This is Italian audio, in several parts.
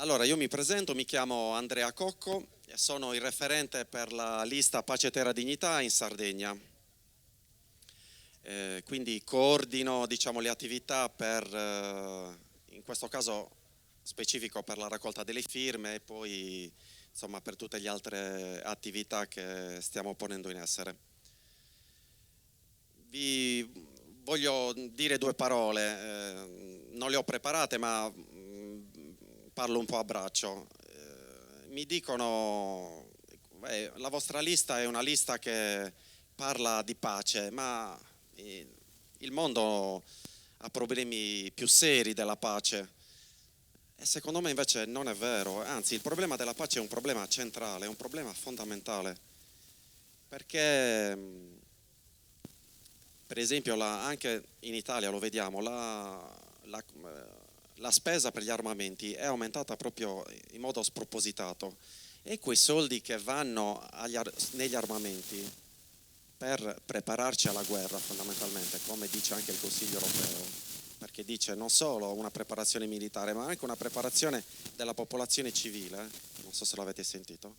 Allora, io mi presento, mi chiamo Andrea Cocco e sono il referente per la lista Pace, Terra, Dignità in Sardegna. Quindi coordino, diciamo, le attività per, in questo caso specifico per la raccolta delle firme e poi insomma per tutte le altre attività che stiamo ponendo in essere. Vi voglio dire due parole, non le ho preparate ma parlo un po' a braccio. Mi dicono, la vostra lista è una lista che parla di pace, ma il mondo ha problemi più seri della pace. E secondo me invece non è vero, anzi il problema della pace è un problema centrale, è un problema fondamentale, perché per esempio anche in Italia lo vediamo, la spesa per gli armamenti è aumentata proprio in modo spropositato e quei soldi che vanno negli armamenti per prepararci alla guerra fondamentalmente, come dice anche il Consiglio europeo, perché dice non solo una preparazione militare ma anche una preparazione della popolazione civile, non so se l'avete sentito,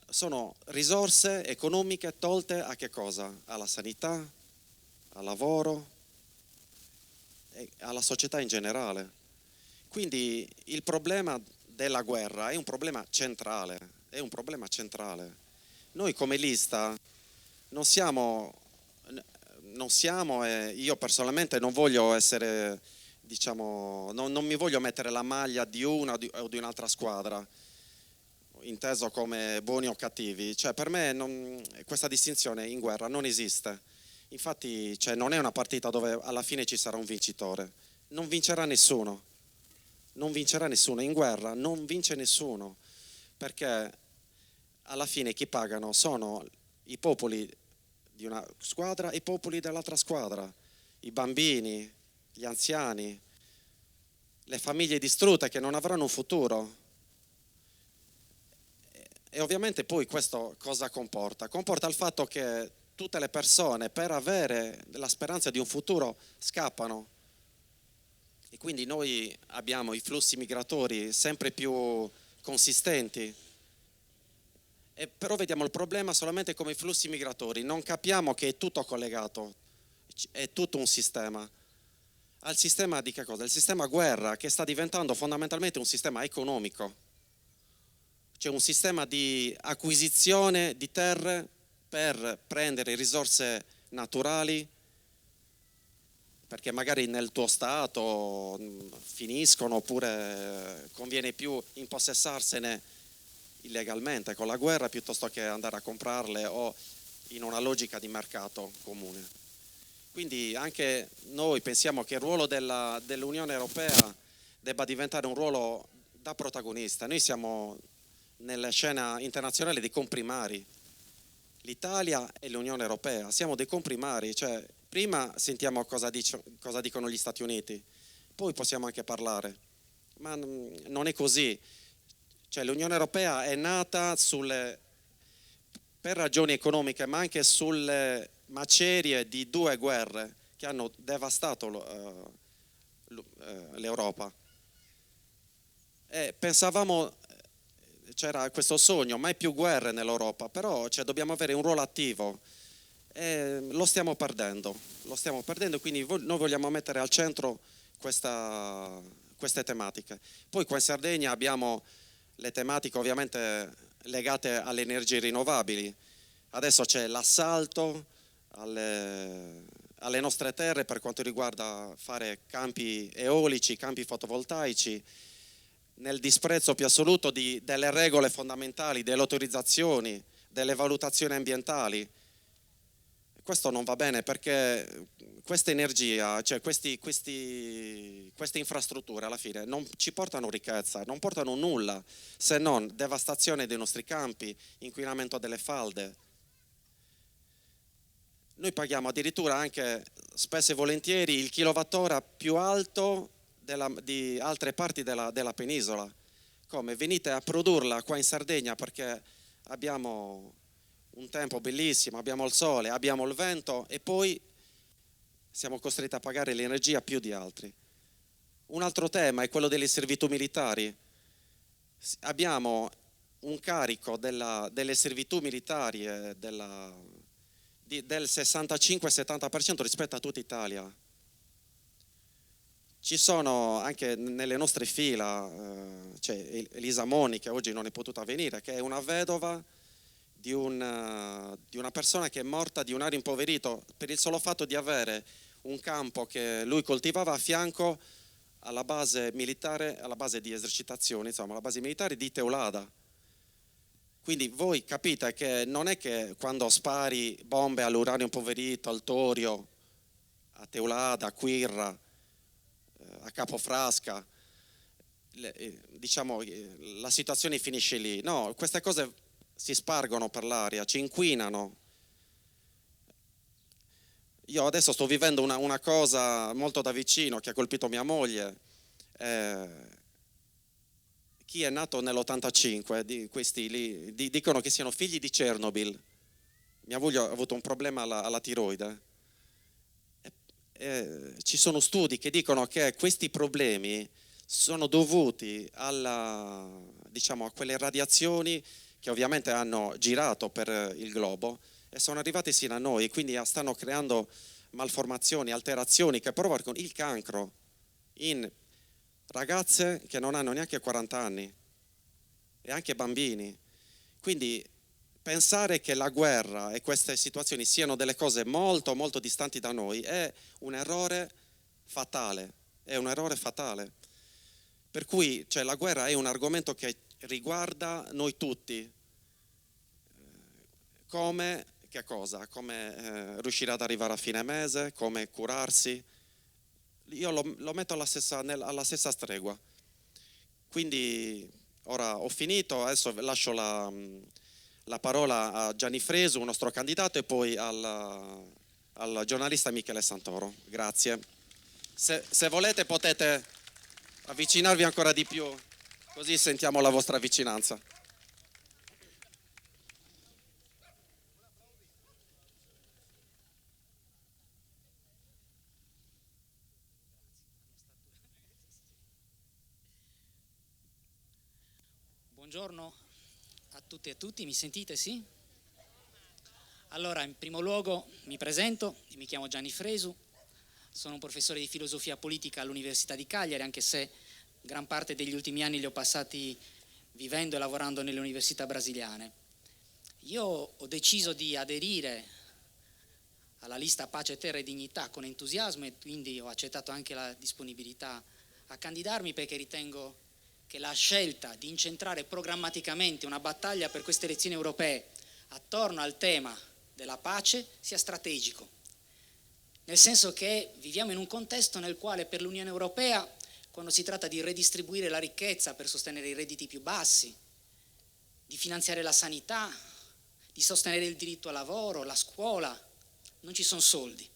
sono risorse economiche tolte a che cosa? Alla sanità, al lavoro e alla società in generale. Quindi il problema della guerra è un problema centrale, è un problema centrale. Noi come lista non siamo, e io personalmente non voglio essere, diciamo, non mi voglio mettere la maglia di una o di un'altra squadra, inteso come buoni o cattivi, cioè per me questa distinzione in guerra non esiste. Infatti, cioè, non è una partita dove alla fine ci sarà un vincitore, non vincerà nessuno, non vincerà nessuno, in guerra non vince nessuno, perché alla fine chi pagano sono i popoli di una squadra e i popoli dell'altra squadra, i bambini, gli anziani, le famiglie distrutte che non avranno un futuro. E ovviamente poi questo cosa comporta? Comporta il fatto che tutte le persone per avere la speranza di un futuro scappano e quindi noi abbiamo i flussi migratori sempre più consistenti. E però vediamo il problema solamente come i flussi migratori, non capiamo che è tutto collegato, è tutto un sistema. Al sistema di che cosa? Il sistema guerra che sta diventando fondamentalmente un sistema economico. C'è un sistema di acquisizione di terre per prendere risorse naturali, perché magari nel tuo stato finiscono oppure conviene più impossessarsene illegalmente con la guerra piuttosto che andare a comprarle o in una logica di mercato comune. Quindi anche noi pensiamo che il ruolo dell'Unione Europea debba diventare un ruolo da protagonista. Noi siamo nella scena internazionale dei comprimari, l'Italia e l'Unione Europea, siamo dei comprimari, cioè prima sentiamo cosa dicono gli Stati Uniti, poi possiamo anche parlare, ma non è così, cioè l'Unione Europea è nata per ragioni economiche ma anche sulle macerie di due guerre che hanno devastato l'Europa. E pensavamo c'era questo sogno, mai più guerre nell'Europa, però cioè, dobbiamo avere un ruolo attivo e lo stiamo perdendo, quindi noi vogliamo mettere al centro queste tematiche. Poi qua in Sardegna abbiamo le tematiche ovviamente legate alle energie rinnovabili, adesso c'è l'assalto alle nostre terre per quanto riguarda fare campi eolici, campi fotovoltaici, nel disprezzo più assoluto delle regole fondamentali, delle autorizzazioni, delle valutazioni ambientali. Questo non va bene perché questa energia, cioè queste infrastrutture alla fine non ci portano ricchezza, non portano nulla se non devastazione dei nostri campi, inquinamento delle falde. Noi paghiamo addirittura anche spesso e volentieri il kilowattora più alto di altre parti della penisola. Come? Venite a produrla qua in Sardegna perché abbiamo un tempo bellissimo, abbiamo il sole, abbiamo il vento e poi siamo costretti a pagare l'energia più di altri. Un altro tema è quello delle servitù militari. Abbiamo un carico delle servitù militari del 65-70% rispetto a tutta Italia. Ci sono anche nelle nostre fila, c'è Elisa Moni, che oggi non è potuta venire, che è una vedova di una persona che è morta di un aria impoverito per il solo fatto di avere un campo che lui coltivava a fianco alla base militare, alla base di esercitazioni, insomma, alla base militare di Teulada. Quindi voi capite che non è che quando spari bombe all'uranio impoverito, al torio, a Teulada, a Quirra, a Capofrasca, diciamo, la situazione finisce lì. No, queste cose si spargono per l'aria, ci inquinano. Io adesso sto vivendo una cosa molto da vicino che ha colpito mia moglie. Chi è nato nell'85, di questi lì, dicono che siano figli di Chernobyl. Mia moglie ha avuto un problema alla tiroide. Ci sono studi che dicono che questi problemi sono dovuti diciamo, a quelle radiazioni che ovviamente hanno girato per il globo e sono arrivate sino a noi, quindi stanno creando malformazioni, alterazioni che provocano il cancro in ragazze che non hanno neanche 40 anni e anche bambini. Quindi pensare che la guerra e queste situazioni siano delle cose molto molto distanti da noi è un errore fatale, è un errore fatale. Per cui cioè, la guerra è un argomento che riguarda noi tutti. Come, che cosa? Come riuscire ad arrivare a fine mese, come curarsi. Io lo metto alla stessa stregua. Quindi ora ho finito, adesso lascio la parola a Gianni Fresu, un nostro candidato, e poi al giornalista Michele Santoro. Grazie. Se volete potete avvicinarvi ancora di più, così sentiamo la vostra vicinanza. Buongiorno a tutte e a tutti, mi sentite, sì? Allora, in primo luogo mi presento, mi chiamo Gianni Fresu, sono un professore di filosofia politica all'Università di Cagliari, anche se gran parte degli ultimi anni li ho passati vivendo e lavorando nelle università brasiliane. Io ho deciso di aderire alla lista Pace, Terra e Dignità con entusiasmo e quindi ho accettato anche la disponibilità a candidarmi perché ritengo che la scelta di incentrare programmaticamente una battaglia per queste elezioni europee attorno al tema della pace sia strategico, nel senso che viviamo in un contesto nel quale per l'Unione Europea, quando si tratta di redistribuire la ricchezza per sostenere i redditi più bassi, di finanziare la sanità, di sostenere il diritto al lavoro, la scuola, non ci sono soldi.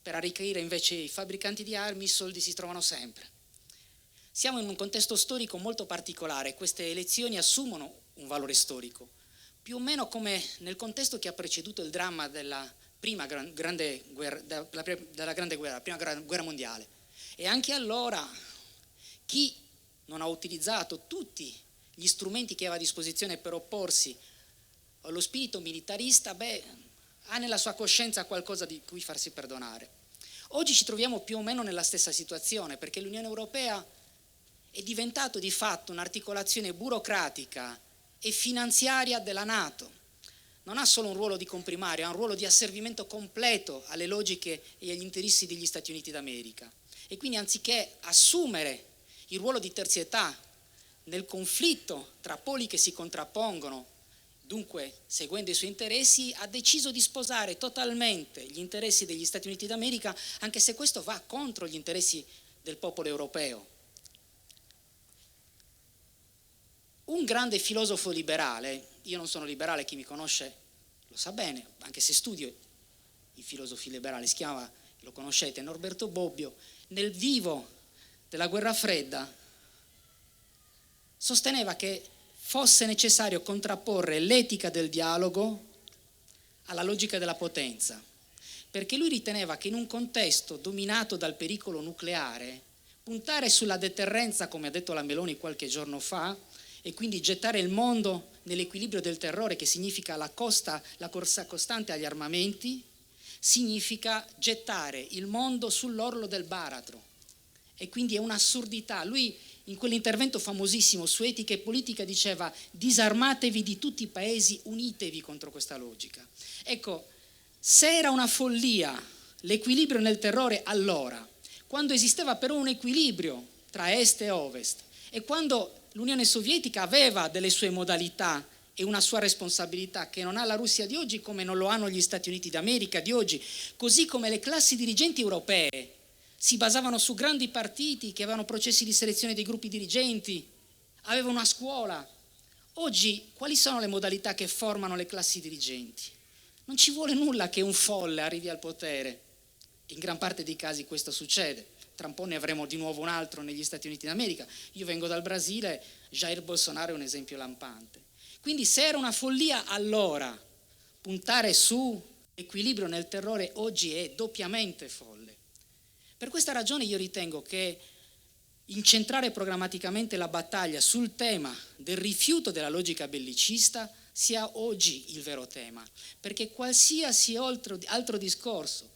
Per arricchire invece i fabbricanti di armi i soldi si trovano sempre. Siamo in un contesto storico molto particolare e queste elezioni assumono un valore storico, più o meno come nel contesto che ha preceduto il dramma della grande guerra, la prima guerra mondiale. E anche allora chi non ha utilizzato tutti gli strumenti che aveva a disposizione per opporsi allo spirito militarista, ha nella sua coscienza qualcosa di cui farsi perdonare. Oggi ci troviamo più o meno nella stessa situazione, perché l'Unione Europea è diventato di fatto un'articolazione burocratica e finanziaria della NATO. Non ha solo un ruolo di comprimario, ha un ruolo di asservimento completo alle logiche e agli interessi degli Stati Uniti d'America. E quindi anziché assumere il ruolo di terzietà nel conflitto tra poli che si contrappongono, dunque seguendo i suoi interessi, ha deciso di sposare totalmente gli interessi degli Stati Uniti d'America, anche se questo va contro gli interessi del popolo europeo. Un grande filosofo liberale, io non sono liberale, chi mi conosce lo sa bene, anche se studio i filosofi liberali, si chiama, lo conoscete, Norberto Bobbio, nel vivo della guerra fredda sosteneva che fosse necessario contrapporre l'etica del dialogo alla logica della potenza, perché lui riteneva che in un contesto dominato dal pericolo nucleare puntare sulla deterrenza, come ha detto la Meloni qualche giorno fa, e quindi gettare il mondo nell'equilibrio del terrore, che significa la corsa costante agli armamenti, significa gettare il mondo sull'orlo del baratro. E quindi è un'assurdità. Lui in quell'intervento famosissimo su etica e politica diceva: disarmatevi di tutti i paesi, unitevi contro questa logica. Ecco, se era una follia l'equilibrio nel terrore allora, quando esisteva però un equilibrio tra est e ovest, e quando l'Unione Sovietica aveva delle sue modalità e una sua responsabilità che non ha la Russia di oggi, come non lo hanno gli Stati Uniti d'America di oggi, così come le classi dirigenti europee si basavano su grandi partiti che avevano processi di selezione dei gruppi dirigenti, avevano una scuola. Oggi quali sono le modalità che formano le classi dirigenti? Non ci vuole nulla che un folle arrivi al potere. In gran parte dei casi questo succede. Tra un po' ne avremo di nuovo un altro negli Stati Uniti d'America. Io vengo dal Brasile, Jair Bolsonaro è un esempio lampante. Quindi se era una follia allora, puntare su equilibrio nel terrore oggi è doppiamente folle. Per questa ragione io ritengo che incentrare programmaticamente la battaglia sul tema del rifiuto della logica bellicista sia oggi il vero tema, perché qualsiasi altro discorso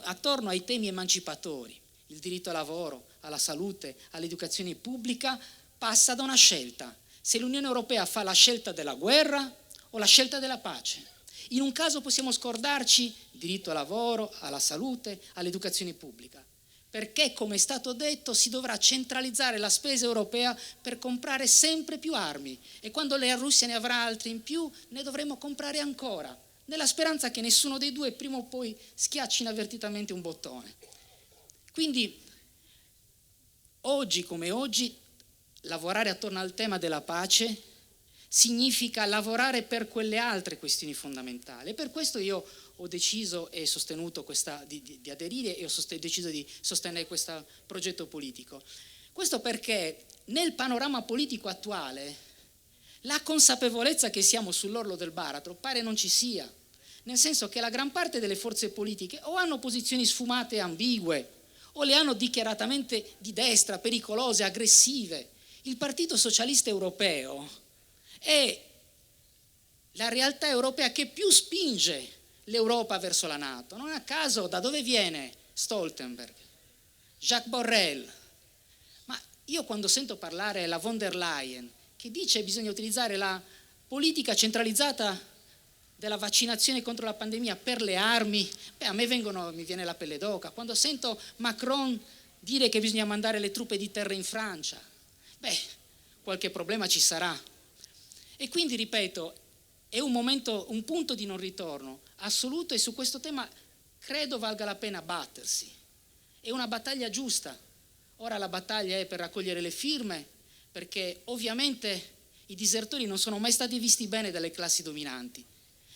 attorno ai temi emancipatori, il diritto al lavoro, alla salute, all'educazione pubblica, passa da una scelta: se l'Unione Europea fa la scelta della guerra o la scelta della pace. In un caso possiamo scordarci diritto al lavoro, alla salute, all'educazione pubblica, perché, come è stato detto, si dovrà centralizzare la spesa europea per comprare sempre più armi, e quando la Russia ne avrà altre in più ne dovremo comprare ancora, nella speranza che nessuno dei due prima o poi schiacci inavvertitamente un bottone. Quindi oggi come oggi lavorare attorno al tema della pace significa lavorare per quelle altre questioni fondamentali, e per questo io ho deciso e sostenuto di aderire e ho deciso di sostenere questo progetto politico. Questo perché nel panorama politico attuale la consapevolezza che siamo sull'orlo del baratro pare non ci sia, nel senso che la gran parte delle forze politiche o hanno posizioni sfumate e ambigue, o le hanno dichiaratamente di destra, pericolose, aggressive. Il Partito Socialista Europeo è la realtà europea che più spinge l'Europa verso la NATO. Non a caso da dove viene Stoltenberg, Jacques Borrell? Ma io quando sento parlare la von der Leyen che dice che bisogna utilizzare la politica centralizzata della vaccinazione contro la pandemia per le armi, a me mi viene la pelle d'oca. Quando sento Macron dire che bisogna mandare le truppe di terra in Francia, qualche problema ci sarà. E quindi, ripeto, è un punto di non ritorno assoluto, e su questo tema credo valga la pena battersi. È una battaglia giusta. Ora la battaglia è per raccogliere le firme, perché ovviamente i disertori non sono mai stati visti bene dalle classi dominanti.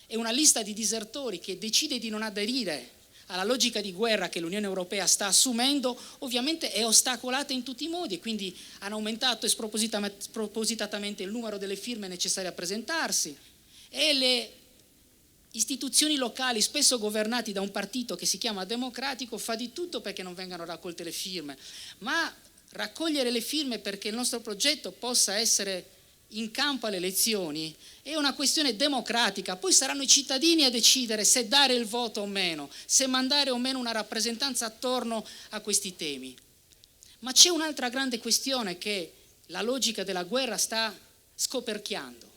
E una lista di disertori che decide di non aderire alla logica di guerra che l'Unione Europea sta assumendo ovviamente è ostacolata in tutti i modi, e quindi hanno aumentato spropositatamente il numero delle firme necessarie a presentarsi, e le istituzioni locali, spesso governati da un partito che si chiama democratico, fa di tutto perché non vengano raccolte le firme. Ma raccogliere le firme perché il nostro progetto possa essere in campo alle elezioni è una questione democratica. Poi saranno i cittadini a decidere se dare il voto o meno, se mandare o meno una rappresentanza attorno a questi temi. Ma c'è un'altra grande questione che la logica della guerra sta scoperchiando.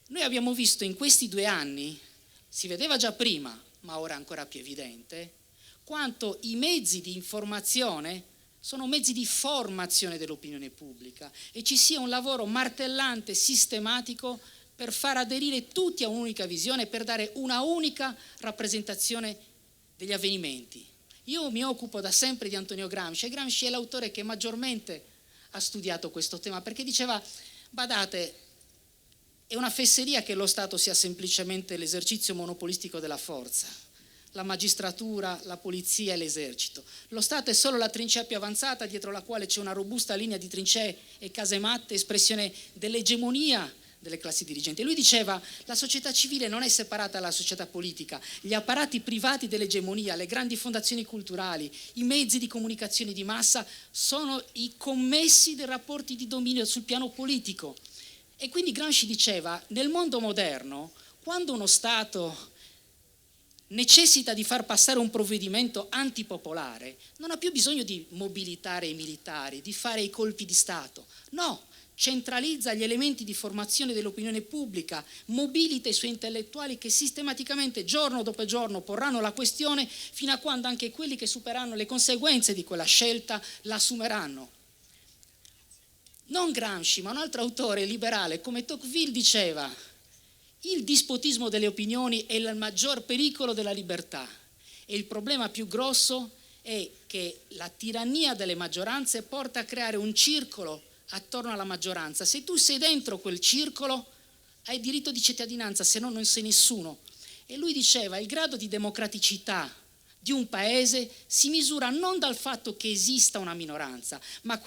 Noi abbiamo visto in questi 2 anni, si vedeva già prima, ma ora ancora più evidente, quanto i mezzi di informazione sono mezzi di formazione dell'opinione pubblica, e ci sia un lavoro martellante, sistematico, per far aderire tutti a un'unica visione, per dare una unica rappresentazione degli avvenimenti. Io mi occupo da sempre di Antonio Gramsci, e Gramsci è l'autore che maggiormente ha studiato questo tema, perché diceva: badate, è una fesseria che lo Stato sia semplicemente l'esercizio monopolistico della forza. La magistratura, la polizia e l'esercito. Lo Stato è solo la trincea più avanzata, dietro la quale c'è una robusta linea di trincee e casematte, espressione dell'egemonia delle classi dirigenti. E lui diceva: la società civile non è separata dalla società politica, gli apparati privati dell'egemonia, le grandi fondazioni culturali, i mezzi di comunicazione di massa sono i commessi dei rapporti di dominio sul piano politico. E quindi Gramsci diceva: nel mondo moderno, quando uno Stato necessita di far passare un provvedimento antipopolare, non ha più bisogno di mobilitare i militari, di fare i colpi di Stato. No, centralizza gli elementi di formazione dell'opinione pubblica, mobilita i suoi intellettuali che sistematicamente, giorno dopo giorno, porranno la questione fino a quando anche quelli che supereranno le conseguenze di quella scelta la assumeranno. Non Gramsci, ma un altro autore liberale come Tocqueville diceva: il dispotismo delle opinioni è il maggior pericolo della libertà e il problema più grosso è che la tirannia delle maggioranze porta a creare un circolo attorno alla maggioranza. Se tu sei dentro quel circolo hai diritto di cittadinanza, se no non sei nessuno. E lui diceva: il grado di democraticità di un paese si misura non dal fatto che esista una minoranza, ma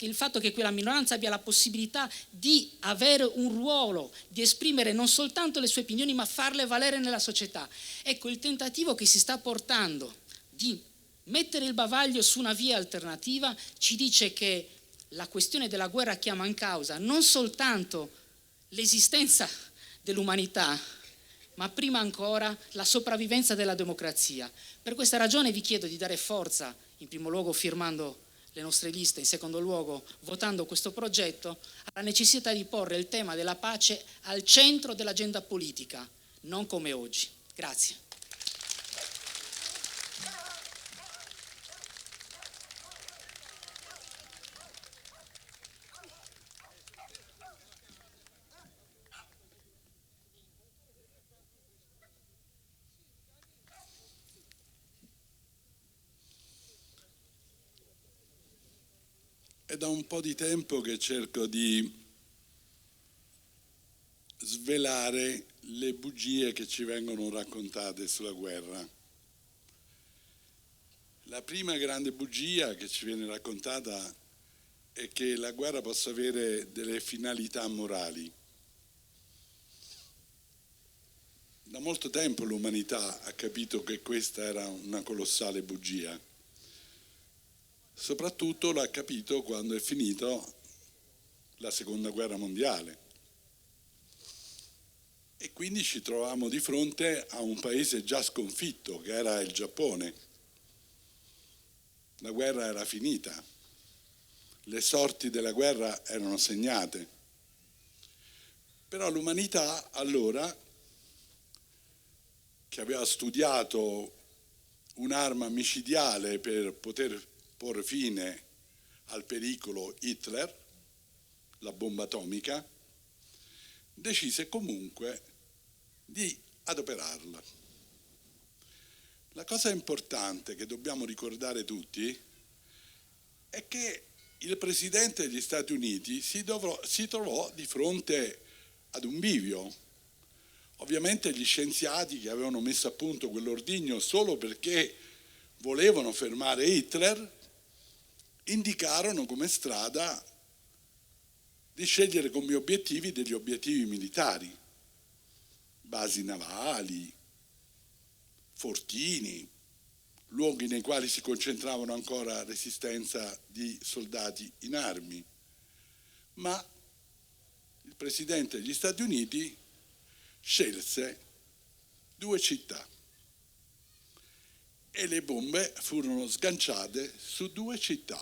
il fatto che quella minoranza abbia la possibilità di avere un ruolo, di esprimere non soltanto le sue opinioni, ma farle valere nella società. Ecco, il tentativo che si sta portando di mettere il bavaglio su una via alternativa ci dice che la questione della guerra chiama in causa non soltanto l'esistenza dell'umanità, ma prima ancora la sopravvivenza della democrazia. Per questa ragione vi chiedo di dare forza, in primo luogo firmando le nostre liste, in secondo luogo votando questo progetto, alla necessità di porre il tema della pace al centro dell'agenda politica, non come oggi. Grazie. È da un po' di tempo che cerco di svelare le bugie che ci vengono raccontate sulla guerra. La prima grande bugia che ci viene raccontata è che la guerra possa avere delle finalità morali. Da molto tempo l'umanità ha capito che questa era una colossale bugia. Soprattutto l'ha capito quando è finito la Seconda Guerra Mondiale. E quindi ci trovavamo di fronte a un paese già sconfitto, che era il Giappone. La guerra era finita, le sorti della guerra erano segnate. Però l'umanità allora, che aveva studiato un'arma micidiale per poter porre fine al pericolo Hitler, la bomba atomica, decise comunque di adoperarla. La cosa importante che dobbiamo ricordare tutti è che il Presidente degli Stati Uniti si trovò di fronte ad un bivio. Ovviamente gli scienziati che avevano messo a punto quell'ordigno solo perché volevano fermare Hitler indicarono come strada di scegliere come obiettivi degli obiettivi militari, basi navali, fortini, luoghi nei quali si concentravano ancora resistenza di soldati in armi. Ma il Presidente degli Stati Uniti scelse 2 città e le bombe furono sganciate su 2 città,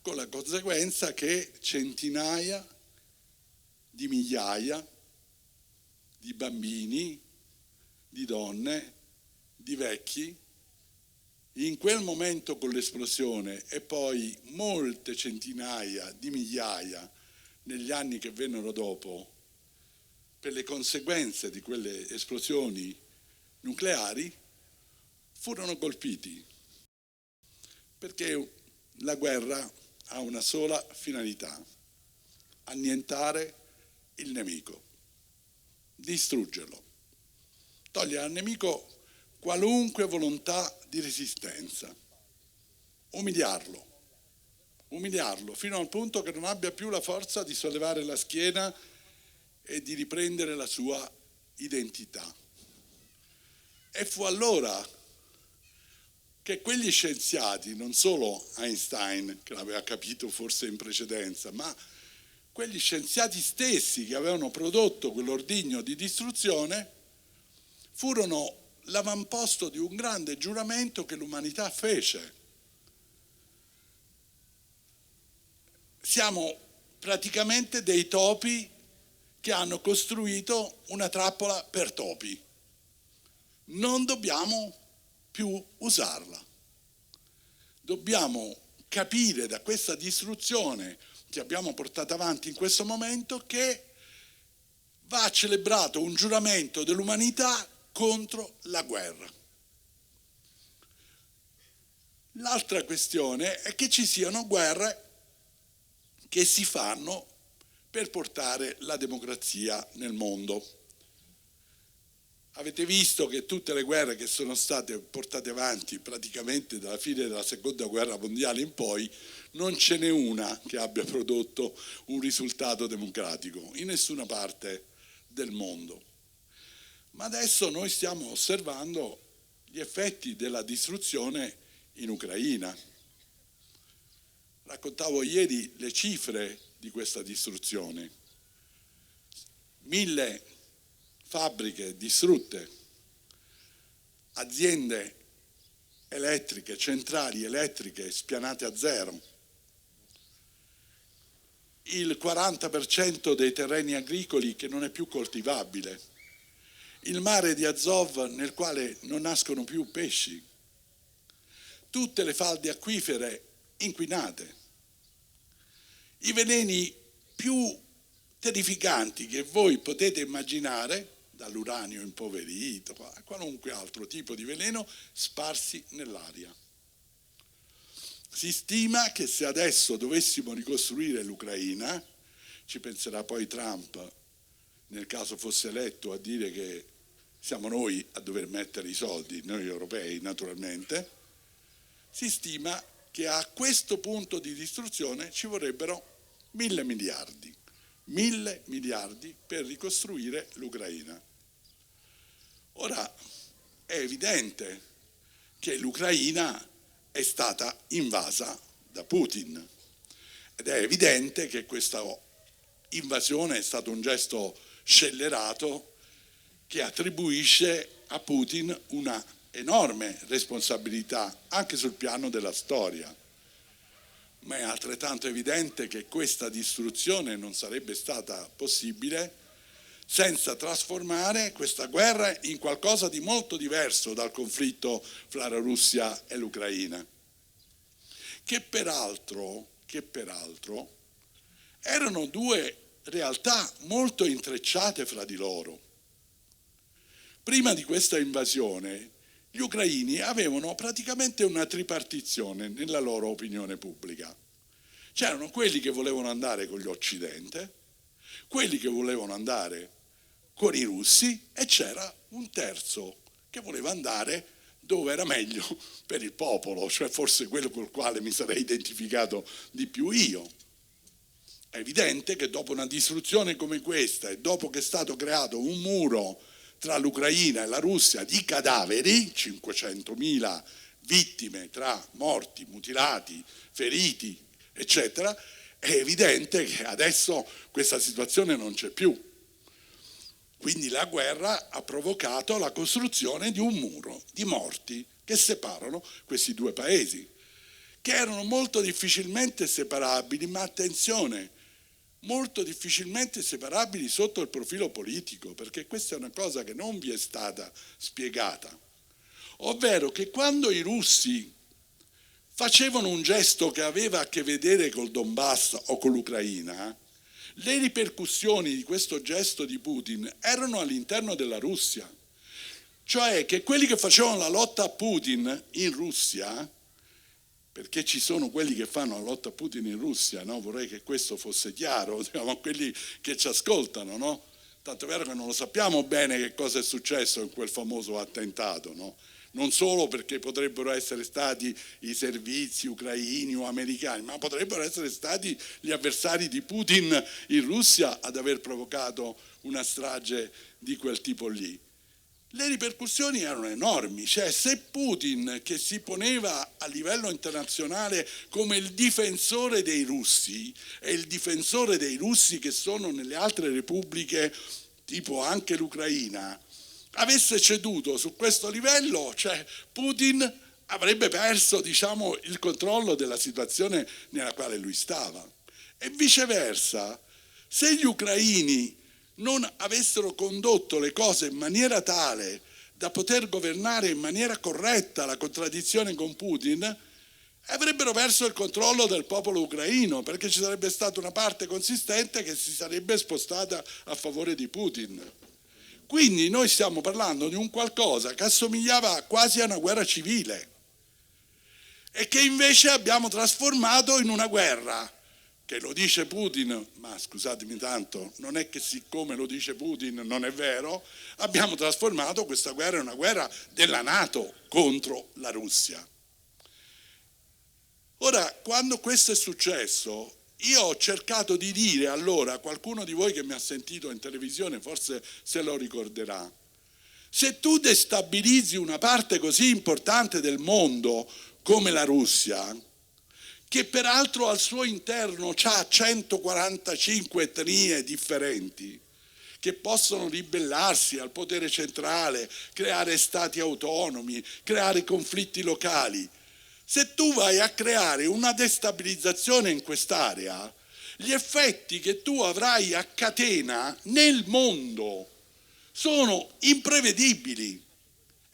con la conseguenza che centinaia di migliaia di bambini, di donne, di vecchi, in quel momento con l'esplosione e poi molte centinaia di migliaia negli anni che vennero dopo, per le conseguenze di quelle esplosioni nucleari, furono colpiti, perché la guerra ha una sola finalità: annientare il nemico, distruggerlo, togliere al nemico qualunque volontà di resistenza, umiliarlo fino al punto che non abbia più la forza di sollevare la schiena e di riprendere la sua identità. E fu allora che quegli scienziati, non solo Einstein, che l'aveva capito forse in precedenza, ma quegli scienziati stessi che avevano prodotto quell'ordigno di distruzione, furono l'avamposto di un grande giuramento che l'umanità fece. Siamo praticamente dei topi che hanno costruito una trappola per topi. Non dobbiamo più usarla. Dobbiamo capire da questa distruzione che abbiamo portato avanti in questo momento che va celebrato un giuramento dell'umanità contro la guerra. L'altra questione è che ci siano guerre che si fanno per portare la democrazia nel mondo. Avete visto che tutte le guerre che sono state portate avanti praticamente dalla fine della seconda guerra mondiale in poi, non ce n'è una che abbia prodotto un risultato democratico in nessuna parte del mondo. Ma adesso noi stiamo osservando gli effetti della distruzione in Ucraina. Raccontavo ieri le cifre di questa distruzione. 1000 fabbriche distrutte, aziende elettriche, centrali elettriche spianate a zero, il 40% dei terreni agricoli che non è più coltivabile, il mare di Azov nel quale non nascono più pesci, tutte le falde acquifere inquinate, i veleni più terrificanti che voi potete immaginare, dall'uranio impoverito a qualunque altro tipo di veleno, sparsi nell'aria. Si stima che se adesso dovessimo ricostruire l'Ucraina, ci penserà poi Trump, nel caso fosse eletto, a dire che siamo noi a dover mettere i soldi, noi europei naturalmente, si stima che a questo punto di distruzione ci vorrebbero 1.000 miliardi. 1.000 miliardi per ricostruire l'Ucraina. Ora è evidente che l'Ucraina è stata invasa da Putin ed è evidente che questa invasione è stato un gesto scellerato che attribuisce a Putin una enorme responsabilità anche sul piano della storia. Ma è altrettanto evidente che questa distruzione non sarebbe stata possibile senza trasformare questa guerra in qualcosa di molto diverso dal conflitto fra la Russia e l'Ucraina, che peraltro erano due realtà molto intrecciate fra di loro. Prima di questa invasione gli ucraini avevano praticamente una tripartizione nella loro opinione pubblica. C'erano quelli che volevano andare con l'Occidente, quelli che volevano andare con i russi e c'era un terzo che voleva andare dove era meglio per il popolo, cioè forse quello col quale mi sarei identificato di più io. È evidente che dopo una distruzione come questa e dopo che è stato creato un muro tra l'Ucraina e la Russia di cadaveri, 500.000 vittime tra morti, mutilati, feriti, eccetera, è evidente che adesso questa situazione non c'è più. Quindi la guerra ha provocato la costruzione di un muro di morti che separano questi due paesi, che erano molto difficilmente separabili, ma attenzione, molto difficilmente separabili sotto il profilo politico, perché questa è una cosa che non vi è stata spiegata. Ovvero che quando i russi facevano un gesto che aveva a che vedere col Donbass o con l'Ucraina, le ripercussioni di questo gesto di Putin erano all'interno della Russia. Cioè che quelli che facevano la lotta a Putin in Russia, perché ci sono quelli che fanno la lotta a Putin in Russia, no? Vorrei che questo fosse chiaro, diciamo, a quelli che ci ascoltano, no? Tanto è vero che non lo sappiamo bene che cosa è successo in quel famoso attentato, no? non solo perché potrebbero essere stati i servizi ucraini o americani, ma potrebbero essere stati gli avversari di Putin in Russia ad aver provocato una strage di quel tipo lì. Le ripercussioni erano enormi, cioè se Putin, che si poneva a livello internazionale come il difensore dei russi, e il difensore dei russi che sono nelle altre repubbliche, tipo anche l'Ucraina, avesse ceduto su questo livello, cioè Putin avrebbe perso, diciamo, il controllo della situazione nella quale lui stava. E viceversa, se gli ucraini non avessero condotto le cose in maniera tale da poter governare in maniera corretta la contraddizione con Putin, avrebbero perso il controllo del popolo ucraino, perché ci sarebbe stata una parte consistente che si sarebbe spostata a favore di Putin. Quindi noi stiamo parlando di un qualcosa che assomigliava quasi a una guerra civile e che invece abbiamo trasformato in una guerra che, lo dice Putin, ma scusatemi tanto, non è che siccome lo dice Putin non è vero, abbiamo trasformato questa guerra in una guerra della NATO contro la Russia. Ora, quando questo è successo, io ho cercato di dire allora, qualcuno di voi che mi ha sentito in televisione forse se lo ricorderà, se tu destabilizzi una parte così importante del mondo come la Russia, che peraltro al suo interno ha 145 etnie differenti, che possono ribellarsi al potere centrale, creare stati autonomi, creare conflitti locali, se tu vai a creare una destabilizzazione in quest'area, gli effetti che tu avrai a catena nel mondo sono imprevedibili.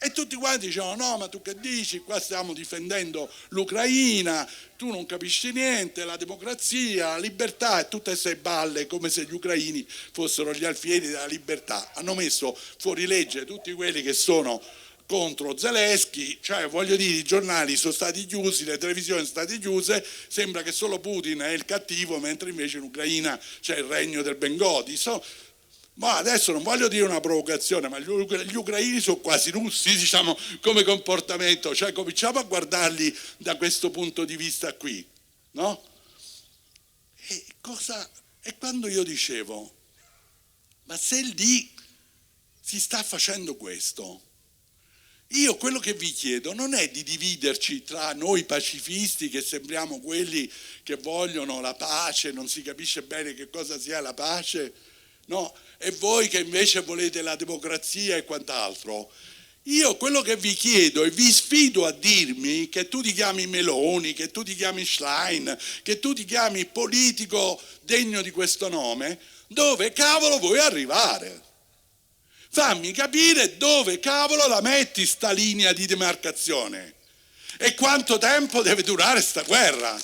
E tutti quanti dicevano: no, ma tu che dici? Qua stiamo difendendo l'Ucraina, tu non capisci niente, la democrazia, la libertà, e tutte queste balle come se gli ucraini fossero gli alfieri della libertà. Hanno messo fuori legge tutti quelli che sono contro Zelensky, cioè voglio dire, i giornali sono stati chiusi, le televisioni sono state chiuse, sembra che solo Putin è il cattivo, mentre invece in Ucraina c'è il regno del Bengodi. Ma adesso non voglio dire una provocazione, ma gli ucraini sono quasi russi, diciamo, come comportamento, cioè cominciamo a guardarli da questo punto di vista qui, no? E quando io dicevo, ma se lì si sta facendo questo, io quello che vi chiedo non è di dividerci tra noi pacifisti, che sembriamo quelli che vogliono la pace, non si capisce bene che cosa sia la pace, no? E voi che invece volete la democrazia e quant'altro. Io quello che vi chiedo e vi sfido a dirmi, che tu ti chiami Meloni, che tu ti chiami Schlein, che tu ti chiami politico degno di questo nome, dove cavolo vuoi arrivare? Fammi capire dove cavolo la metti sta linea di demarcazione e quanto tempo deve durare sta guerra.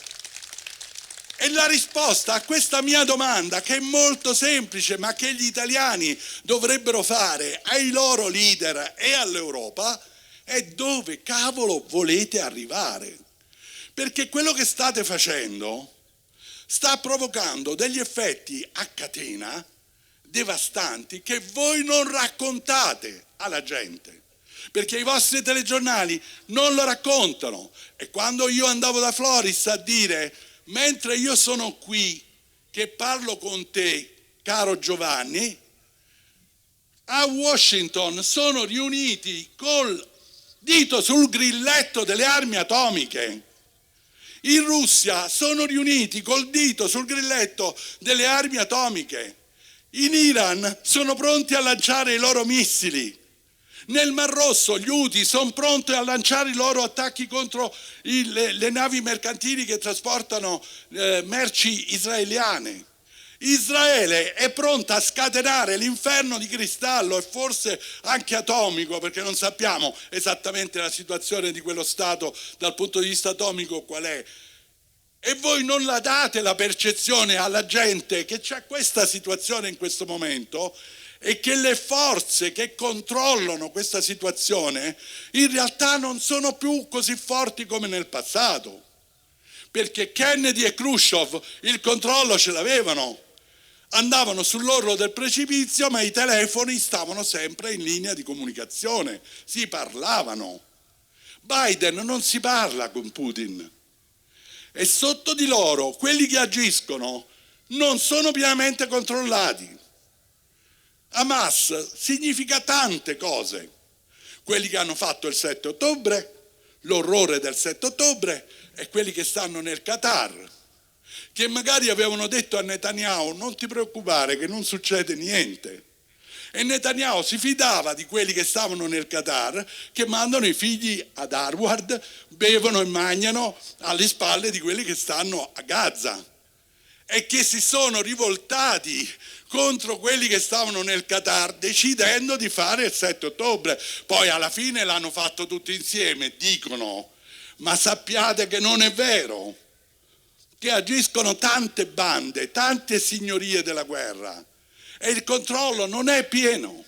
E la risposta a questa mia domanda, che è molto semplice ma che gli italiani dovrebbero fare ai loro leader e all'Europa, è: dove cavolo volete arrivare? Perché quello che state facendo sta provocando degli effetti a catena devastanti che voi non raccontate alla gente, perché i vostri telegiornali non lo raccontano. E quando io andavo da Floris a dire: mentre io sono qui che parlo con te, caro Giovanni, a Washington sono riuniti col dito sul grilletto delle armi atomiche. In Russia sono riuniti col dito sul grilletto delle armi atomiche. In Iran sono pronti a lanciare i loro missili. Nel Mar Rosso gli Houthi sono pronti a lanciare i loro attacchi contro le navi mercantili che trasportano merci israeliane. Israele è pronta a scatenare l'inferno di cristallo e forse anche atomico, perché non sappiamo esattamente la situazione di quello Stato dal punto di vista atomico qual è. E voi non la date la percezione alla gente che c'è questa situazione in questo momento e che le forze che controllano questa situazione in realtà non sono più così forti come nel passato, perché Kennedy e Khrushchev il controllo ce l'avevano, andavano sull'orlo del precipizio ma i telefoni stavano sempre in linea di comunicazione, si parlavano. Biden non si parla con Putin e sotto di loro quelli che agiscono non sono pienamente controllati. Hamas significa tante cose. Quelli che hanno fatto il 7 ottobre, l'orrore del 7 ottobre, e quelli che stanno nel Qatar, che magari avevano detto a Netanyahu non ti preoccupare che non succede niente. E Netanyahu si fidava di quelli che stavano nel Qatar, che mandano i figli ad Harvard, bevono e mangiano alle spalle di quelli che stanno a Gaza e che si sono rivoltati contro quelli che stavano nel Qatar decidendo di fare il 7 ottobre. Poi alla fine l'hanno fatto tutti insieme, dicono, ma sappiate che non è vero, che agiscono tante bande, tante signorie della guerra e il controllo non è pieno.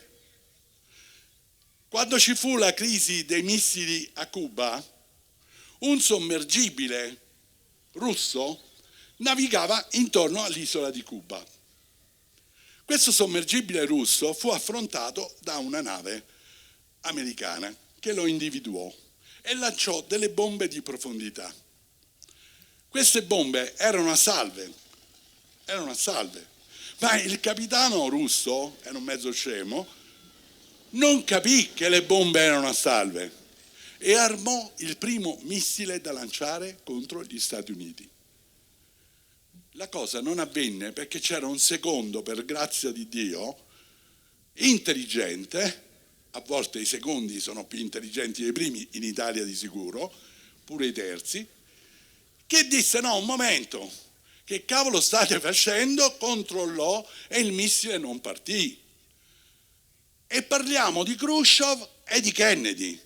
Quando ci fu la crisi dei missili a Cuba, un sommergibile russo navigava intorno all'isola di Cuba. Questo sommergibile russo fu affrontato da una nave americana che lo individuò e lanciò delle bombe di profondità. Queste bombe erano a salve, ma il capitano russo, era un mezzo scemo, non capì che le bombe erano a salve e armò il primo missile da lanciare contro gli Stati Uniti. La cosa non avvenne perché c'era un secondo, per grazia di Dio, intelligente, a volte i secondi sono più intelligenti dei primi, in Italia di sicuro, pure i terzi, che disse no, un momento, che cavolo state facendo? Controllò e il missile non partì. E parliamo di Khrushchev e di Kennedy.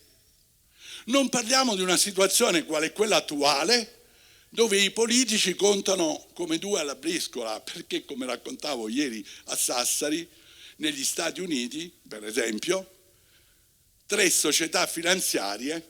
Non parliamo di una situazione quale quella attuale, dove i politici contano come due alla briscola, perché come raccontavo ieri a Sassari, negli Stati Uniti, per esempio, 3 società finanziarie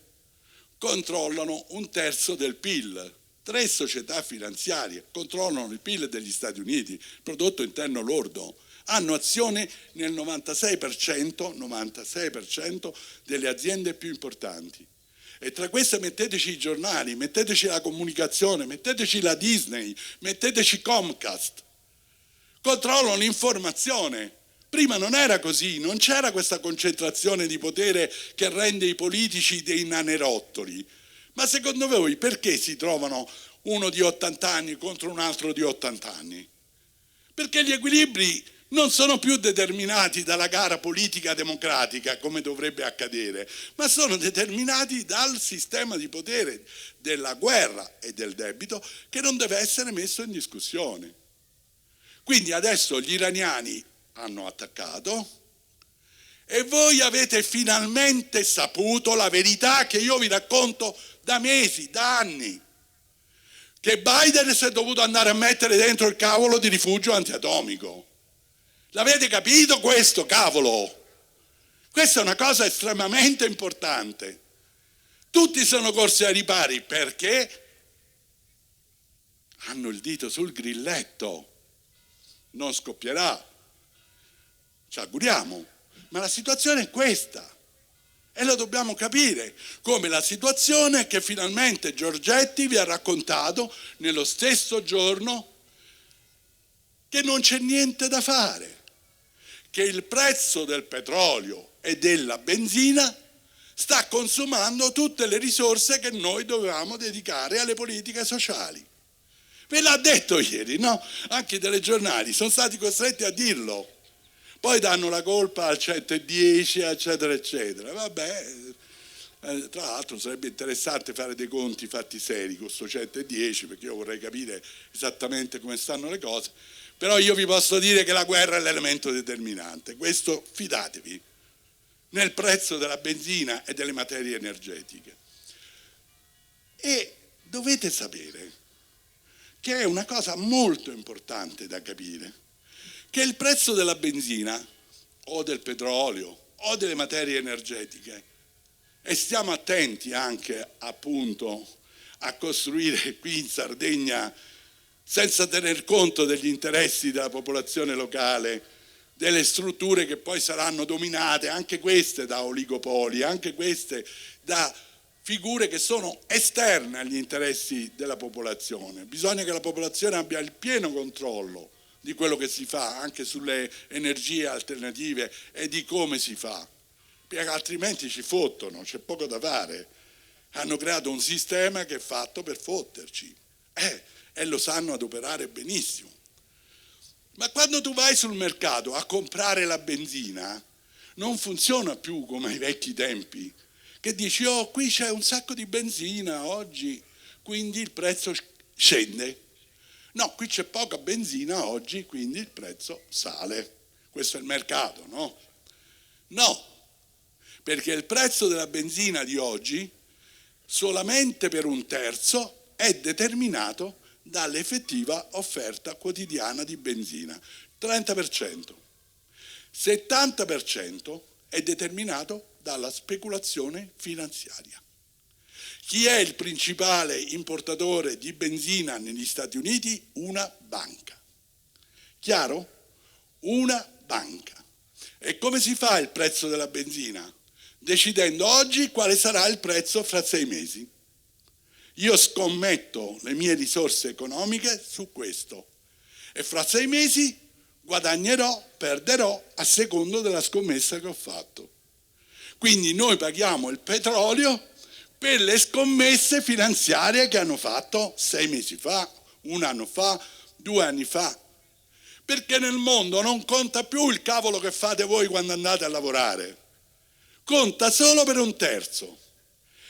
controllano 1/3 del PIL. 3 società finanziarie controllano il PIL degli Stati Uniti, il prodotto interno lordo, hanno azione nel 96% delle aziende più importanti. E tra queste metteteci i giornali, metteteci la comunicazione, metteteci la Disney, metteteci Comcast. Controllano l'informazione. Prima non era così, non c'era questa concentrazione di potere che rende i politici dei nanerottoli. Ma secondo voi perché si trovano uno di 80 anni contro un altro di 80 anni? Perché gli equilibri non sono più determinati dalla gara politica democratica come dovrebbe accadere, ma sono determinati dal sistema di potere della guerra e del debito che non deve essere messo in discussione. Quindi adesso gli iraniani hanno attaccato e voi avete finalmente saputo la verità che io vi racconto da mesi, da anni, che Biden si è dovuto andare a mettere dentro il cavolo di rifugio antiatomico. L'avete capito questo, cavolo? Questa è una cosa estremamente importante. Tutti sono corsi ai ripari perché hanno il dito sul grilletto. Non scoppierà, ci auguriamo, ma la situazione è questa e lo dobbiamo capire, come la situazione che finalmente Giorgetti vi ha raccontato nello stesso giorno, che non c'è niente da fare, che il prezzo del petrolio e della benzina sta consumando tutte le risorse che noi dovevamo dedicare alle politiche sociali. Ve l'ha detto ieri, no? Anche i telegiornali sono stati costretti a dirlo. Poi danno la colpa al 110, eccetera, eccetera. Vabbè, tra l'altro sarebbe interessante fare dei conti fatti seri con questo 110, perché io vorrei capire esattamente come stanno le cose. Però io vi posso dire che la guerra è l'elemento determinante. Questo fidatevi, nel prezzo della benzina e delle materie energetiche. E dovete sapere che è una cosa molto importante da capire, che il prezzo della benzina o del petrolio o delle materie energetiche, e stiamo attenti anche appunto a costruire qui in Sardegna, senza tener conto degli interessi della popolazione locale, delle strutture che poi saranno dominate, anche queste da oligopoli, anche queste da figure che sono esterne agli interessi della popolazione. Bisogna che la popolazione abbia il pieno controllo di quello che si fa, anche sulle energie alternative e di come si fa, perché altrimenti ci fottono, c'è poco da fare. Hanno creato un sistema che è fatto per fotterci e lo sanno adoperare benissimo. Ma quando tu vai sul mercato a comprare la benzina, non funziona più come ai vecchi tempi, che dici, oh, qui c'è un sacco di benzina oggi, quindi il prezzo scende. No, qui c'è poca benzina oggi, quindi il prezzo sale. Questo è il mercato, no? No, perché il prezzo della benzina di oggi, solamente per un terzo, è determinato dall'effettiva offerta quotidiana di benzina, 30%. 70% è determinato dalla speculazione finanziaria. Chi è il principale importatore di benzina negli Stati Uniti? Una banca. Chiaro? Una banca. E come si fa il prezzo della benzina? Decidendo oggi quale sarà il prezzo fra 6 mesi. Io scommetto le mie risorse economiche su questo e fra 6 mesi guadagnerò, perderò a secondo della scommessa che ho fatto. Quindi noi paghiamo il petrolio per le scommesse finanziarie che hanno fatto 6 mesi fa, 1 anno fa, 2 anni fa. Perché nel mondo non conta più il cavolo che fate voi quando andate a lavorare, conta solo per un terzo.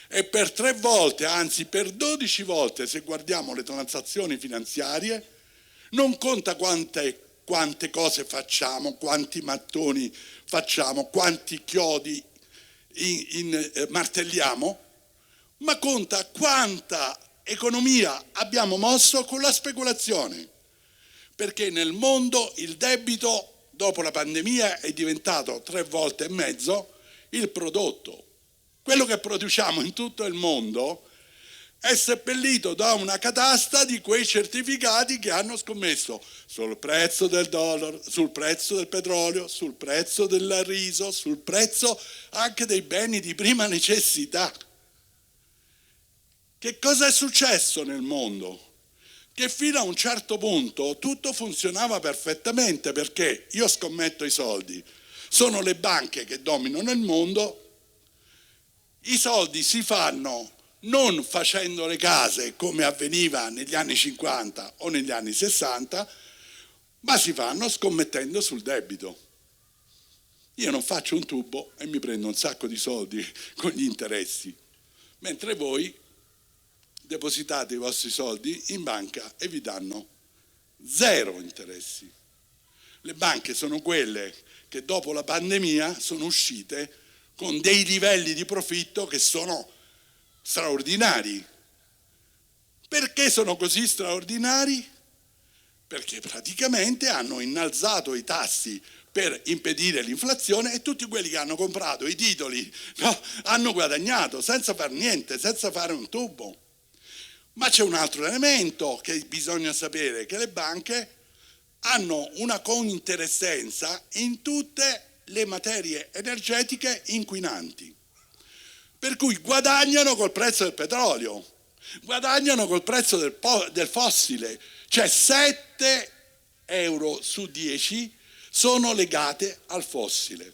E per 3 volte, anzi per 12 volte, se guardiamo le transazioni finanziarie, non conta quante cose facciamo, quanti mattoni facciamo, quanti chiodi martelliamo, ma conta quanta economia abbiamo mosso con la speculazione. Perché nel mondo il debito, dopo la pandemia, è diventato 3 volte e mezzo il prodotto. Quello che produciamo in tutto il mondo è seppellito da una catasta di quei certificati che hanno scommesso sul prezzo del dollaro, sul prezzo del petrolio, sul prezzo del riso, sul prezzo anche dei beni di prima necessità. Che cosa è successo nel mondo? Che fino a un certo punto tutto funzionava perfettamente, perché io scommetto i soldi, sono le banche che dominano il mondo. I soldi si fanno non facendo le case come avveniva negli anni 50 o negli anni 60, ma si fanno scommettendo sul debito. Io non faccio un tubo e mi prendo un sacco di soldi con gli interessi, mentre voi depositate i vostri soldi in banca e vi danno 0 interessi. Le banche sono quelle che dopo la pandemia sono uscite con dei livelli di profitto che sono straordinari. Perché sono così straordinari? Perché praticamente hanno innalzato i tassi per impedire l'inflazione e tutti quelli che hanno comprato i titoli, no, hanno guadagnato senza fare niente, senza fare un tubo. Ma c'è un altro elemento che bisogna sapere, che le banche hanno una cointeressenza in tutte le materie energetiche inquinanti, per cui guadagnano col prezzo del petrolio, guadagnano col prezzo del fossile, cioè 7 euro su 10 sono legate al fossile.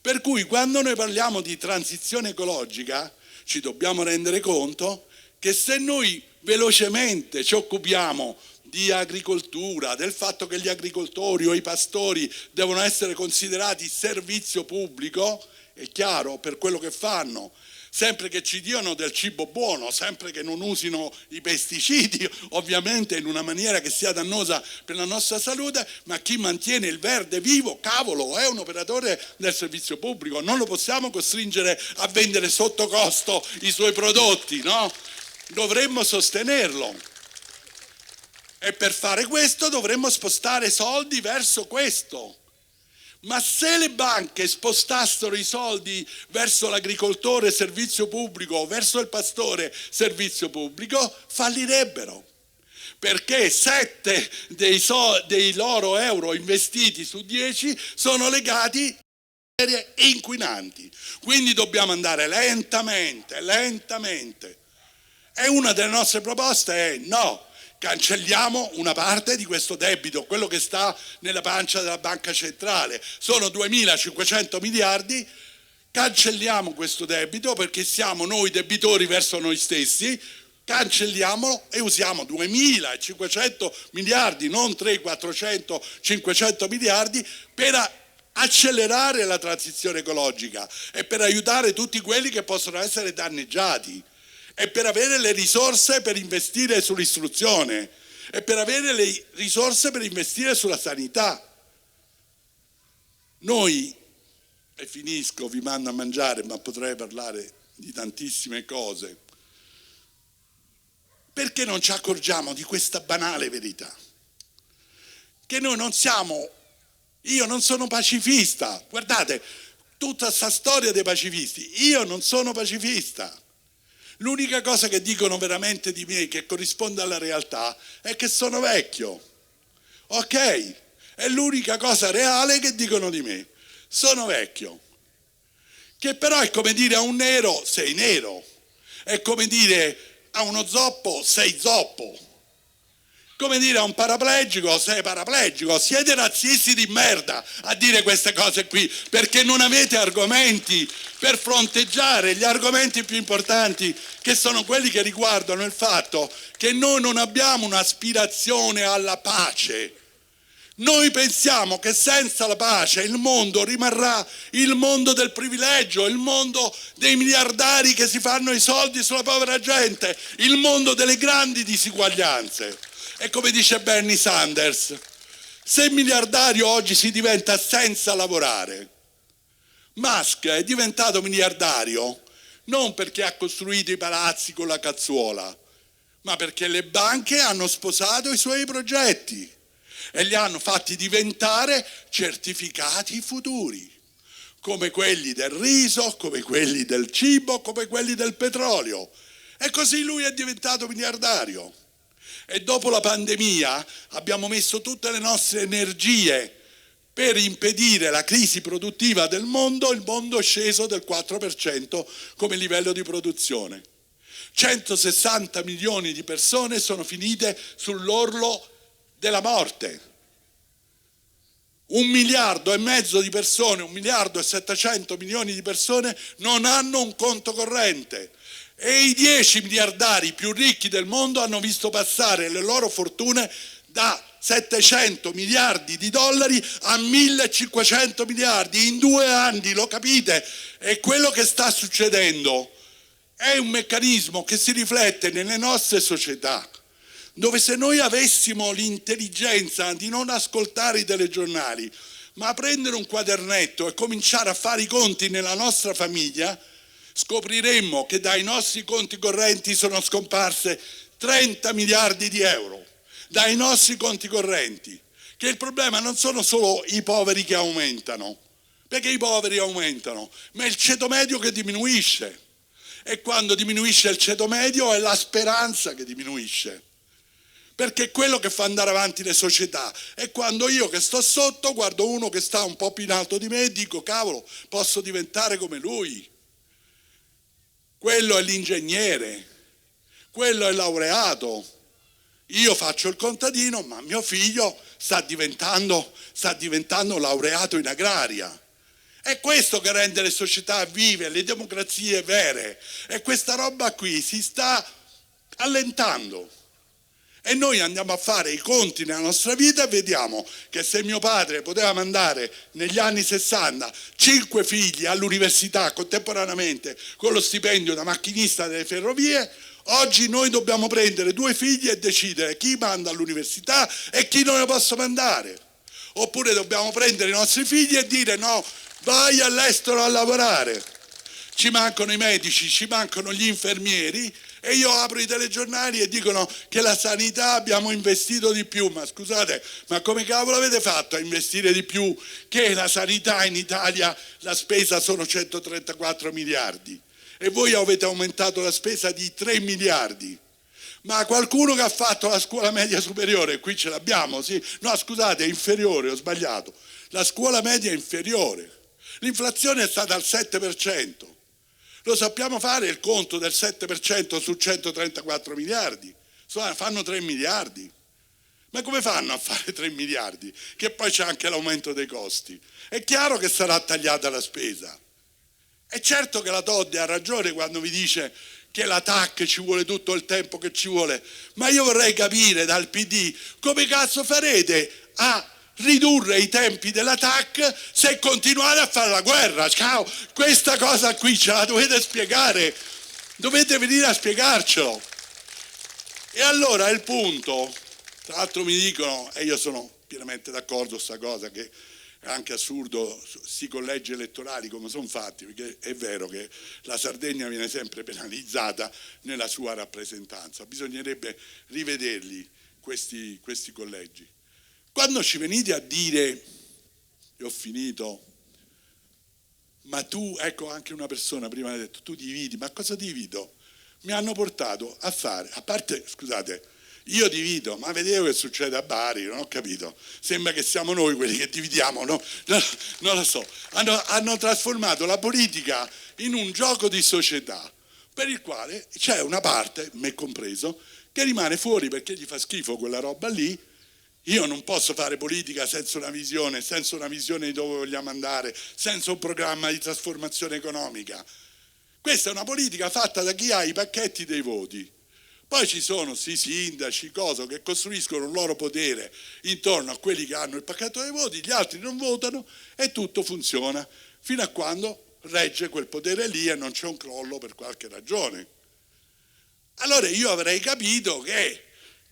Per cui quando noi parliamo di transizione ecologica ci dobbiamo rendere conto che se noi velocemente ci occupiamo di agricoltura, del fatto che gli agricoltori o i pastori devono essere considerati servizio pubblico, è chiaro, per quello che fanno, sempre che ci diano del cibo buono, sempre che non usino i pesticidi, ovviamente in una maniera che sia dannosa per la nostra salute, ma chi mantiene il verde vivo, cavolo, è un operatore del servizio pubblico, non lo possiamo costringere a vendere sotto costo i suoi prodotti, no? Dovremmo sostenerlo. E per fare questo dovremmo spostare soldi verso questo. Ma se le banche spostassero i soldi verso l'agricoltore servizio pubblico, verso il pastore servizio pubblico, fallirebbero. Perché 7 dei loro euro investiti su 10 sono legati e inquinanti. Quindi dobbiamo andare lentamente. E una delle nostre proposte è no, cancelliamo una parte di questo debito, quello che sta nella pancia della banca centrale. Sono 2.500 miliardi, cancelliamo questo debito perché siamo noi debitori verso noi stessi, cancelliamolo e usiamo 2.500 miliardi, non 300, 400, 500 miliardi per accelerare la transizione ecologica e per aiutare tutti quelli che possono essere danneggiati e per avere le risorse per investire sull'istruzione e per avere le risorse per investire sulla sanità. Noi, e finisco, vi mando a mangiare, ma potrei parlare di tantissime cose, perché non ci accorgiamo di questa banale verità? Che noi non siamo, io non sono pacifista, guardate, tutta questa storia dei pacifisti, io non sono pacifista. L'unica cosa che dicono veramente di me, che corrisponde alla realtà, è che sono vecchio. Ok? È l'unica cosa reale che dicono di me. Sono vecchio. Che però è come dire a un nero, sei nero. È come dire a uno zoppo, sei zoppo. Come dire a un paraplegico, sei paraplegico. Siete razzisti di merda a dire queste cose qui, perché non avete argomenti per fronteggiare gli argomenti più importanti, che sono quelli che riguardano il fatto che noi non abbiamo un'aspirazione alla pace. Noi pensiamo che senza la pace il mondo rimarrà il mondo del privilegio, il mondo dei miliardari che si fanno i soldi sulla povera gente, il mondo delle grandi disuguaglianze. E come dice Bernie Sanders, se miliardario oggi si diventa senza lavorare, Musk è diventato miliardario non perché ha costruito i palazzi con la cazzuola, ma perché le banche hanno sposato i suoi progetti e li hanno fatti diventare certificati futuri, come quelli del riso, come quelli del cibo, come quelli del petrolio. E così lui è diventato miliardario. E dopo la pandemia abbiamo messo tutte le nostre energie per impedire la crisi produttiva del mondo. Il mondo è sceso del 4% come livello di produzione. 160 milioni di persone sono finite sull'orlo della morte. 1,5 miliardi di persone, 1,7 miliardi di persone non hanno un conto corrente. E i 10 miliardari più ricchi del mondo hanno visto passare le loro fortune da 700 miliardi di dollari a 1.500 miliardi in 2 anni, lo capite? E quello che sta succedendo è un meccanismo che si riflette nelle nostre società, dove se noi avessimo l'intelligenza di non ascoltare i telegiornali, ma prendere un quadernetto e cominciare a fare i conti nella nostra famiglia, scopriremmo che dai nostri conti correnti sono scomparse 30 miliardi di euro, dai nostri conti correnti, che il problema non sono solo i poveri che aumentano, perché i poveri aumentano, ma è il ceto medio che diminuisce, e quando diminuisce il ceto medio è la speranza che diminuisce, perché è quello che fa andare avanti le società. E quando io che sto sotto guardo uno che sta un po' più in alto di me e dico cavolo, posso diventare come lui. Quello è l'ingegnere, quello è il laureato. Io faccio il contadino, ma mio figlio sta diventando laureato in agraria. È questo che rende le società vive, le democrazie vere. E questa roba qui si sta allentando. E noi andiamo a fare i conti nella nostra vita e vediamo che se mio padre poteva mandare negli anni 60 5 figli all'università contemporaneamente con lo stipendio da macchinista delle ferrovie, oggi noi dobbiamo prendere 2 figli e decidere chi manda all'università e chi non ne posso mandare. Oppure dobbiamo prendere i nostri figli e dire no, vai all'estero a lavorare. Ci mancano i medici, ci mancano gli infermieri. E io apro i telegiornali e dicono che la sanità abbiamo investito di più. Ma scusate, ma come cavolo avete fatto a investire di più che la sanità in Italia, la spesa sono 134 miliardi e voi avete aumentato la spesa di 3 miliardi? Ma qualcuno che ha fatto la scuola media superiore, qui ce l'abbiamo, sì? No, scusate, è inferiore, ho sbagliato. La scuola media è inferiore. L'inflazione è stata al 7%. Lo sappiamo fare il conto del 7% su 134 miliardi? Fanno 3 miliardi. Ma come fanno a fare 3 miliardi? Che poi c'è anche l'aumento dei costi. È chiaro che sarà tagliata la spesa. È certo che la Todde ha ragione quando vi dice che la TAC ci vuole tutto il tempo che ci vuole, ma io vorrei capire dal PD come cazzo farete a ridurre i tempi della TAC se continuate a fare la guerra. Ciao, questa cosa qui ce la dovete spiegare, dovete venire a spiegarcelo. E allora il punto, tra l'altro mi dicono, e io sono pienamente d'accordo su questa cosa, che è anche assurdo, si collegi elettorali come sono fatti, perché è vero che la Sardegna viene sempre penalizzata nella sua rappresentanza, bisognerebbe rivederli questi collegi. Quando ci venite a dire, e ho finito, ma tu, ecco anche una persona prima ha detto, tu dividi, ma cosa divido? Mi hanno portato a fare, a parte, scusate, io divido, ma vedevo che succede a Bari, non ho capito, sembra che siamo noi quelli che dividiamo, no? Non lo so, hanno trasformato la politica in un gioco di società, per il quale c'è una parte, me compreso, che rimane fuori perché gli fa schifo quella roba lì. Io non posso fare politica senza una visione di dove vogliamo andare, senza un programma di trasformazione economica. Questa è una politica fatta da chi ha i pacchetti dei voti. Poi ci sono i sindaci, che costruiscono il loro potere intorno a quelli che hanno il pacchetto dei voti, gli altri non votano e tutto funziona, fino a quando regge quel potere lì e non c'è un crollo per qualche ragione. Allora io avrei capito che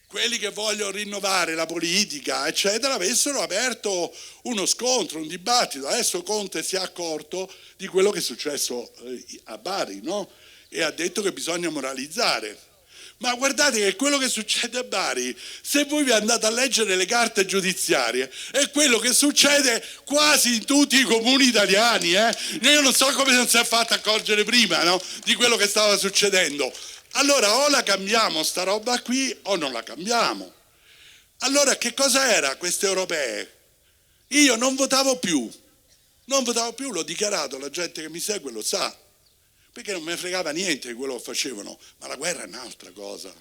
quelli che vogliono rinnovare la politica, eccetera, avessero aperto uno scontro, un dibattito. Adesso Conte si è accorto di quello che è successo a Bari, no? E ha detto che bisogna moralizzare. Ma guardate che quello che succede a Bari, se voi vi andate a leggere le carte giudiziarie, è quello che succede quasi in tutti i comuni italiani. Io non so come non si è fatto accorgere prima, no? Di quello che stava succedendo. Allora o la cambiamo sta roba qui o non la cambiamo. Allora che cosa era queste europee? Io non votavo più, l'ho dichiarato, la gente che mi segue lo sa, perché non me ne fregava niente di quello che facevano, ma la guerra è un'altra cosa.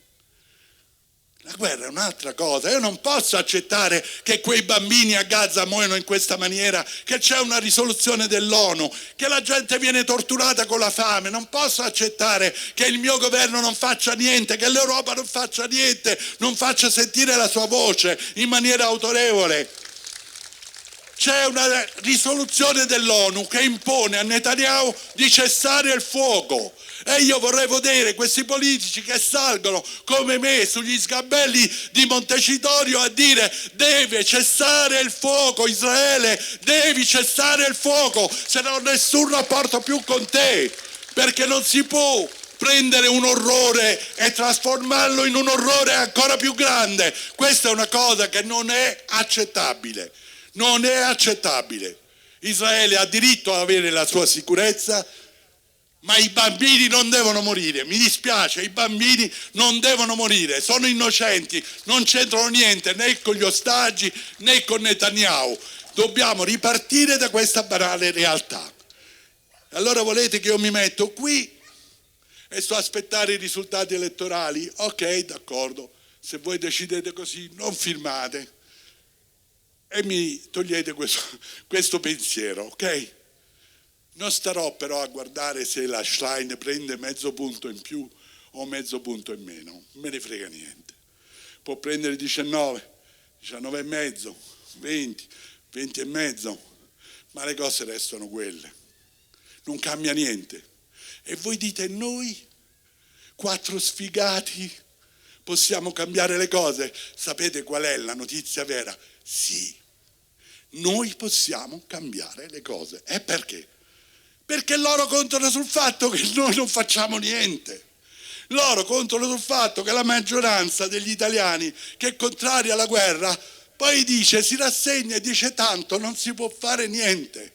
La guerra è un'altra cosa, io non posso accettare che quei bambini a Gaza muoiono in questa maniera, che c'è una risoluzione dell'ONU, che la gente viene torturata con la fame, non posso accettare che il mio governo non faccia niente, che l'Europa non faccia niente, non faccia sentire la sua voce in maniera autorevole. C'è una risoluzione dell'ONU che impone a Netanyahu di cessare il fuoco e io vorrei vedere questi politici che salgono come me sugli sgabelli di Montecitorio a dire deve cessare il fuoco Israele, devi cessare il fuoco, se no ho nessun rapporto più con te, perché non si può prendere un orrore e trasformarlo in un orrore ancora più grande. Questa è una cosa che non è accettabile. Non è accettabile. Israele ha diritto ad avere la sua sicurezza, ma i bambini non devono morire. Mi dispiace, i bambini non devono morire, sono innocenti, non c'entrano niente né con gli ostaggi né con Netanyahu. Dobbiamo ripartire da questa banale realtà. Allora volete che io mi metto qui e sto a aspettare i risultati elettorali? Ok, d'accordo, se voi decidete così non firmate. E mi togliete questo pensiero, ok? Non starò però a guardare se la Schlein prende mezzo punto in più o mezzo punto in meno, non me ne frega niente. Può prendere 19, 19 e mezzo, 20, 20 e mezzo, ma le cose restano quelle. Non cambia niente. E voi dite noi, 4 sfigati, possiamo cambiare le cose? Sapete qual è la notizia vera? Sì. Noi possiamo cambiare le cose. E perché? Perché loro contano sul fatto che noi non facciamo niente. Loro contano sul fatto che la maggioranza degli italiani che è contraria alla guerra poi si rassegna e dice tanto non si può fare niente.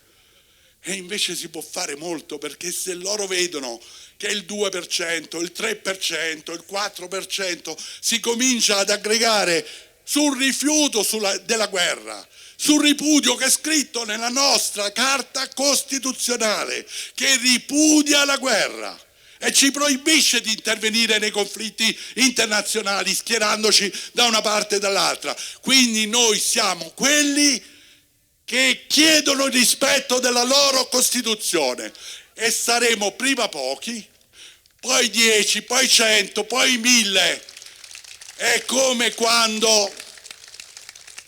E invece si può fare molto, perché se loro vedono che il 2%, il 3%, il 4% si comincia ad aggregare sul rifiuto della guerra, sul ripudio che è scritto nella nostra Carta Costituzionale, che ripudia la guerra e ci proibisce di intervenire nei conflitti internazionali schierandoci da una parte e dall'altra. Quindi noi siamo quelli che chiedono il rispetto della loro Costituzione e saremo prima pochi, poi 10, poi 100, poi 1000. È come quando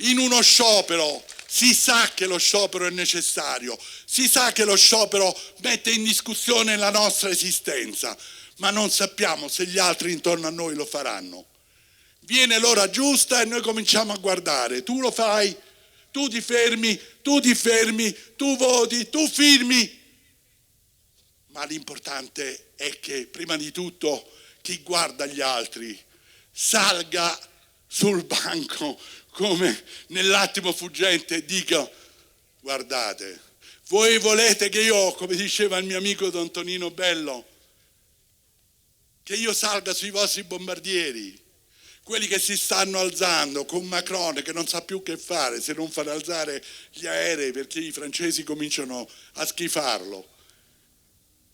in uno sciopero si sa che lo sciopero è necessario, si sa che lo sciopero mette in discussione la nostra esistenza, ma non sappiamo se gli altri intorno a noi lo faranno. Viene l'ora giusta e noi cominciamo a guardare, tu lo fai, tu ti fermi, tu voti, tu firmi. Ma l'importante è che prima di tutto chi guarda gli altri salga sul banco come nell'attimo fuggente e dica: guardate, voi volete che io, come diceva il mio amico Don Tonino Bello, che io salga sui vostri bombardieri, quelli che si stanno alzando con Macron che non sa più che fare se non far alzare gli aerei perché i francesi cominciano a schifarlo,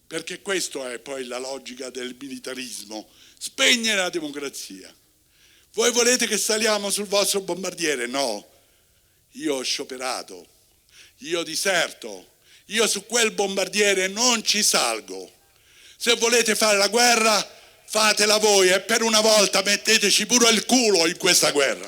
perché questa è poi la logica del militarismo, spegnere la democrazia. Voi volete che saliamo sul vostro bombardiere? No, io ho scioperato, io diserto, io su quel bombardiere non ci salgo. Se volete fare la guerra, fatela voi e per una volta metteteci pure il culo in questa guerra.